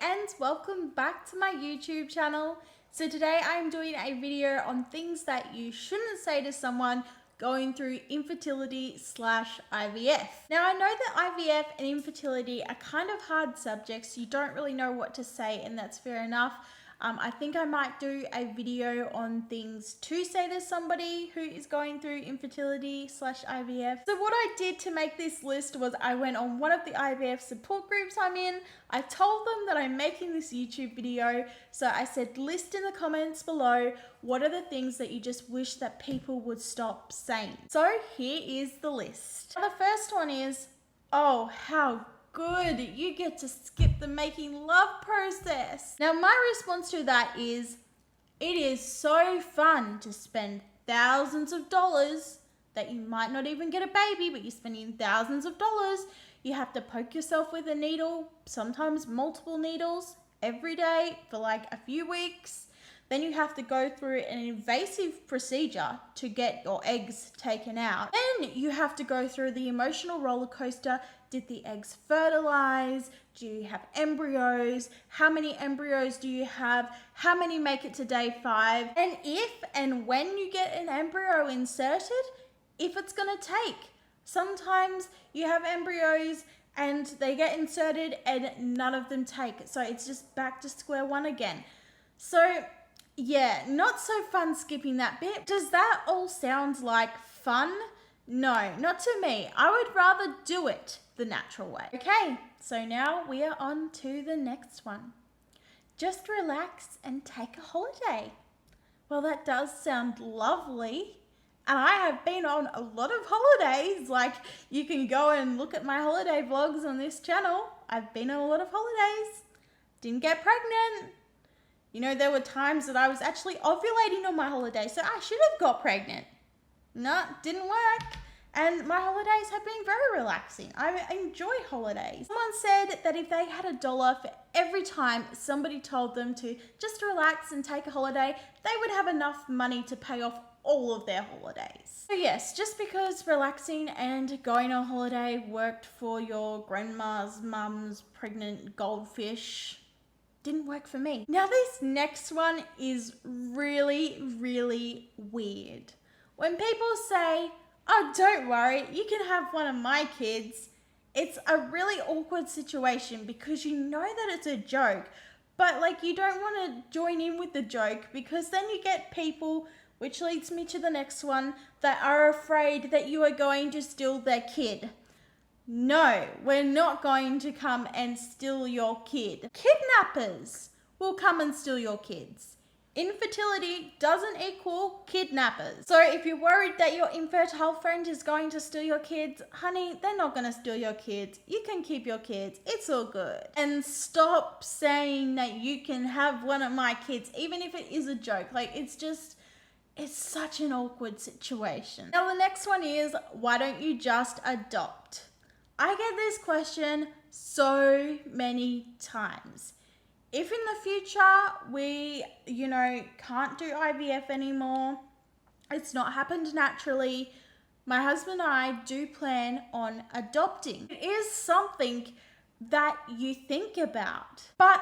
and welcome back to my YouTube channel. So today I'm doing a video on things that you shouldn't say to someone going through infertility/IVF. Now I know that IVF and infertility are kind of hard subjects. You don't really know what to say, and that's fair enough. I think I might do a video on things to say to somebody who is going through infertility/IVF. So what I did to make this list was I went on one of the IVF support groups I'm in. I told them that I'm making this YouTube video. So I said, list in the comments below, what are the things that you just wish that people would stop saying? So here is the list. Now, the first one is, oh, how good, you get to skip the making love process. Now my response to that is, it is so fun to spend thousands of dollars that you might not even get a baby, but you're spending thousands of dollars. You have to poke yourself with a needle, sometimes multiple needles, every day for like a few weeks. Then you have to go through an invasive procedure to get your eggs taken out. Then you have to go through the emotional roller coaster. Did the eggs fertilize? Do you have embryos? How many embryos do you have? How many make it to day 5? And if and when you get an embryo inserted, if it's gonna take. Sometimes you have embryos and they get inserted and none of them take. So it's just back to square one again. So yeah, not so fun skipping that bit. Does that all sound like fun? No, not to me. I would rather do it the natural way. Okay, so now we are on to the next one. Just relax and take a holiday. Well, that does sound lovely. And I have been on a lot of holidays. Like, you can go and look at my holiday vlogs on this channel. I've been on a lot of holidays. Didn't get pregnant. You know, there were times that I was actually ovulating on my holiday, so I should have got pregnant. No, didn't work. And my holidays have been very relaxing. I enjoy holidays. Someone said that if they had $1 for every time somebody told them to just relax and take a holiday, they would have enough money to pay off all of their holidays. So yes, just because relaxing and going on holiday worked for your grandma's mum's pregnant goldfish, didn't work for me. Now this next one is really, really weird. When people say, oh, don't worry, you can have one of my kids, it's a really awkward situation because you know that it's a joke, but like you don't want to join in with the joke because then you get people, which leads me to the next one, that are afraid that you are going to steal their kid. No, we're not going to come and steal your kid. Kidnappers will come and steal your kids. Infertility doesn't equal kidnappers. So if you're worried that your infertile friend is going to steal your kids, honey, they're not going to steal your kids. You can keep your kids. It's all good. And stop saying that you can have one of my kids, even if it is a joke. Like, it's such an awkward situation. Now the next one is, why don't you just adopt? I get this question so many times. If in the future we, can't do IVF anymore, it's not happened naturally, my husband and I do plan on adopting. It is something that you think about, but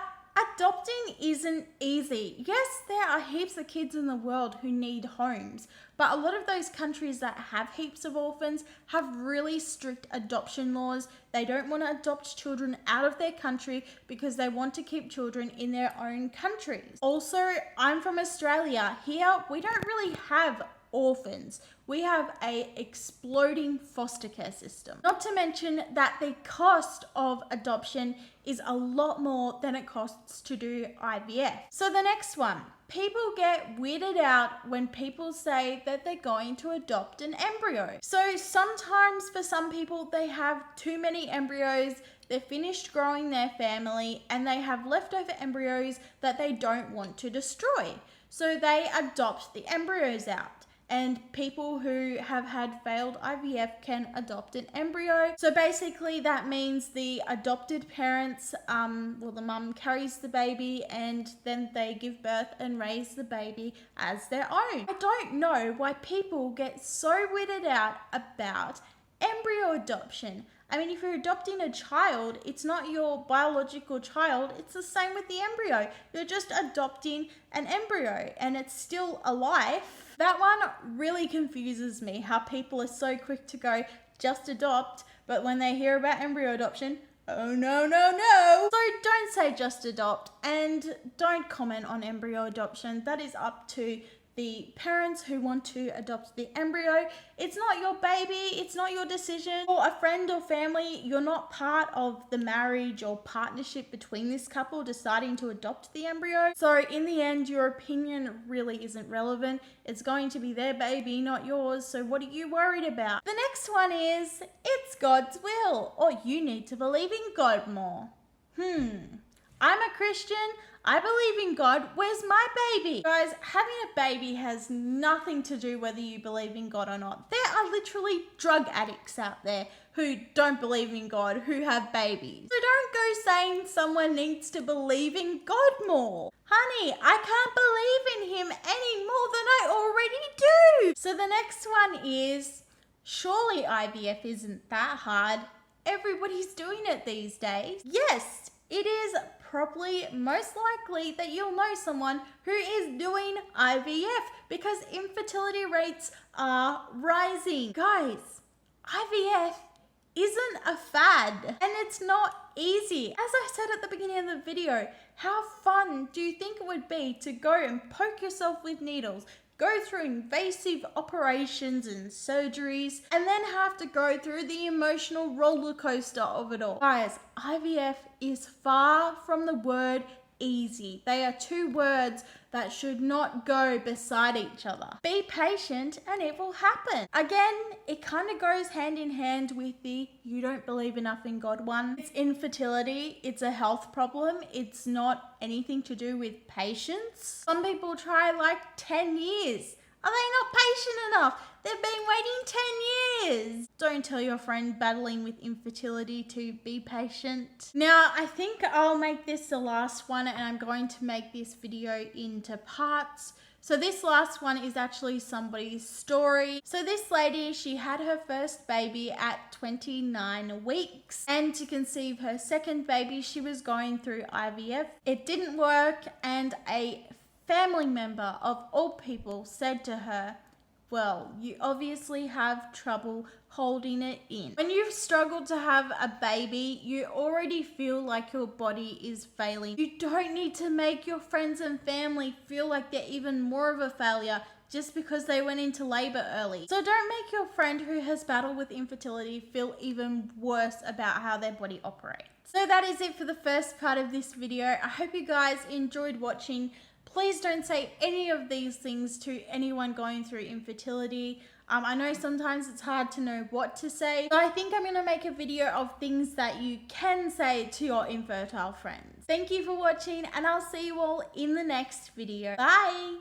adopting isn't easy. Yes, there are heaps of kids in the world who need homes, but a lot of those countries that have heaps of orphans have really strict adoption laws. They don't want to adopt children out of their country because they want to keep children in their own countries. Also, I'm from Australia. Here, we don't really have orphans. We have a exploding foster care system. Not to mention that the cost of adoption is a lot more than it costs to do IVF. So the next one, people get weirded out when people say that they're going to adopt an embryo. So sometimes for some people, they have too many embryos, they're finished growing their family, and they have leftover embryos that they don't want to destroy. So they adopt the embryos out. And people who have had failed IVF can adopt an embryo. So basically that means the adopted parents, the mum carries the baby and then they give birth and raise the baby as their own. I don't know why people get so weirded out about embryo embryo adoption. I mean, if you're adopting a child, it's not your biological child. It's the same with the embryo. You're just adopting an embryo and it's still a life. That one really confuses me, how people are so quick to go, just adopt, but when they hear about embryo adoption, oh no, no, no. So don't say just adopt, and don't comment on embryo adoption. That is up to the parents who want to adopt the embryo. It's not your baby, it's not your decision. For a friend or family, you're not part of the marriage or partnership between this couple deciding to adopt the embryo. So in the end, your opinion really isn't relevant. It's going to be their baby, not yours. So what are you worried about? The next one is, it's God's will, or you need to believe in God more. I'm a Christian. I believe in God. Where's my baby? Guys, having a baby has nothing to do whether you believe in God or not. There are literally drug addicts out there who don't believe in God, who have babies. So don't go saying someone needs to believe in God more. Honey, I can't believe in him any more than I already do. So the next one is, surely IVF isn't that hard. Everybody's doing it these days. Yes, it is probably most likely that you'll know someone who is doing IVF because infertility rates are rising. Guys, IVF isn't a fad and it's not easy. As I said at the beginning of the video, how fun do you think it would be to go and poke yourself with needles, go through invasive operations and surgeries, and then have to go through the emotional roller coaster of it all? Guys, IVF is far from the word easy. They are two words that should not go beside each other. Be patient and it will happen. Again, it kind of goes hand in hand with the you don't believe enough in God one. It's infertility. It's a health problem. It's not anything to do with patience. Some people try like 10 years. Are they not patient enough? They've been waiting 10 years. Don't tell your friend battling with infertility to be patient. Now, I think I'll make this the last one, and I'm going to make this video into parts. So this last one is actually somebody's story. So this lady, she had her first baby at 29 weeks. And to conceive her second baby, she was going through IVF. It didn't work, and a family member of all people said to her, well, you obviously have trouble holding it in. When you've struggled to have a baby, you already feel like your body is failing. You don't need to make your friends and family feel like they're even more of a failure just because they went into labor early. So don't make your friend who has battled with infertility feel even worse about how their body operates. So that is it for the first part of this video. I hope you guys enjoyed watching. Please don't say any of these things to anyone going through infertility. I know sometimes it's hard to know what to say, but I think I'm going to make a video of things that you can say to your infertile friends. Thank you for watching, and I'll see you all in the next video. Bye!